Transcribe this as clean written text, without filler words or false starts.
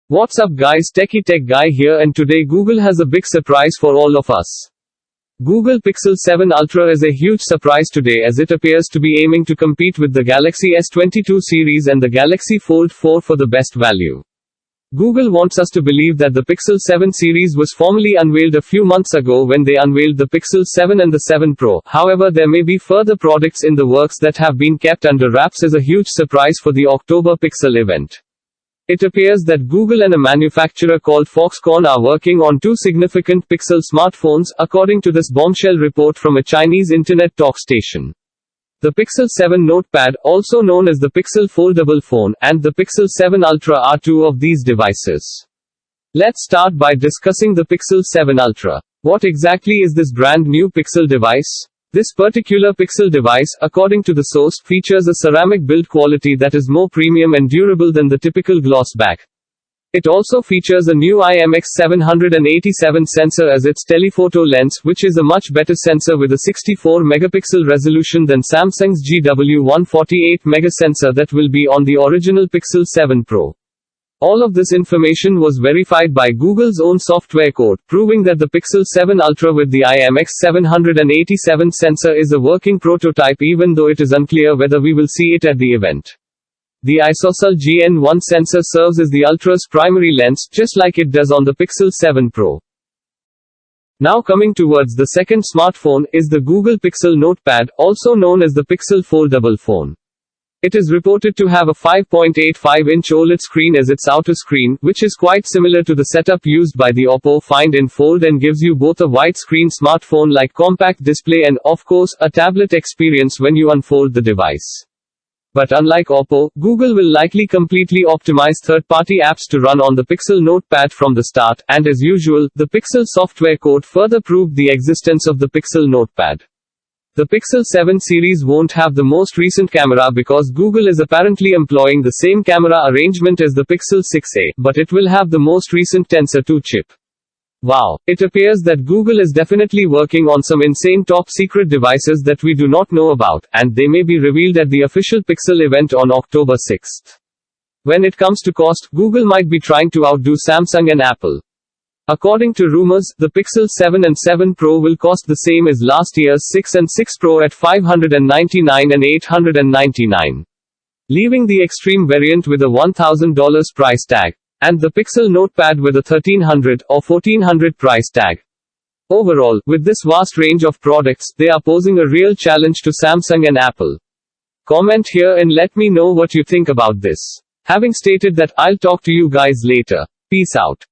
What's up guys, Techie Tech Guy here, and today Google has a big surprise for all of us. Google Pixel 7 Ultra is a huge surprise today as it appears to be aiming to compete with the Galaxy S22 series and the Galaxy Fold 4 for the best value. Google wants us to believe that the Pixel 7 series was formally unveiled a few months ago when they unveiled the Pixel 7 and the 7 Pro. However, there may be further products in the works that have been kept under wraps as a huge surprise for the October Pixel event. It appears that Google and a manufacturer called Foxconn are working on two significant Pixel smartphones, according to this bombshell report from a Chinese internet talk station. The Pixel 7 Notepad, also known as the Pixel Foldable Phone, and the Pixel 7 Ultra are two of these devices. Let's start by discussing the Pixel 7 Ultra. What exactly is this brand new Pixel device? This particular Pixel device, according to the source, features a ceramic build quality that is more premium and durable than the typical gloss back. It also features a new IMX787 sensor as its telephoto lens, which is a much better sensor with a 64-megapixel resolution than Samsung's GW148 sensor that will be on the original Pixel 7 Pro. All of this information was verified by Google's own software code, proving that the Pixel 7 Ultra with the IMX787 sensor is a working prototype, even though it is unclear whether we will see it at the event. The ISOCELL GN1 sensor serves as the Ultra's primary lens, just like it does on the Pixel 7 Pro. Now coming towards the second smartphone, is the Google Pixel Notepad, also known as the Pixel Foldable Phone. It is reported to have a 5.85-inch OLED screen as its outer screen, which is quite similar to the setup used by the Oppo Find and Fold and gives you both a widescreen smartphone-like compact display and, of course, a tablet experience when you unfold the device. But unlike Oppo, Google will likely completely optimize third-party apps to run on the Pixel Notepad from the start, and as usual, the Pixel software code further proved the existence of the Pixel Notepad. The Pixel 7 series won't have the most recent camera because Google is apparently employing the same camera arrangement as the Pixel 6a, but it will have the most recent Tensor 2 chip. Wow, it appears that Google is definitely working on some insane top-secret devices that we do not know about, and they may be revealed at the official Pixel event on October 6th. When it comes to cost, Google might be trying to outdo Samsung and Apple. According to rumors, the Pixel 7 and 7 Pro will cost the same as last year's 6 and 6 Pro at $599 and $899. Leaving the Extreme variant with a $1,000 price tag, and the Pixel Notepad with a $1,300 or $1,400 price tag. Overall, with this vast range of products, they are posing a real challenge to Samsung and Apple. Comment here and let me know what you think about this. Having stated that, I'll talk to you guys later. Peace out.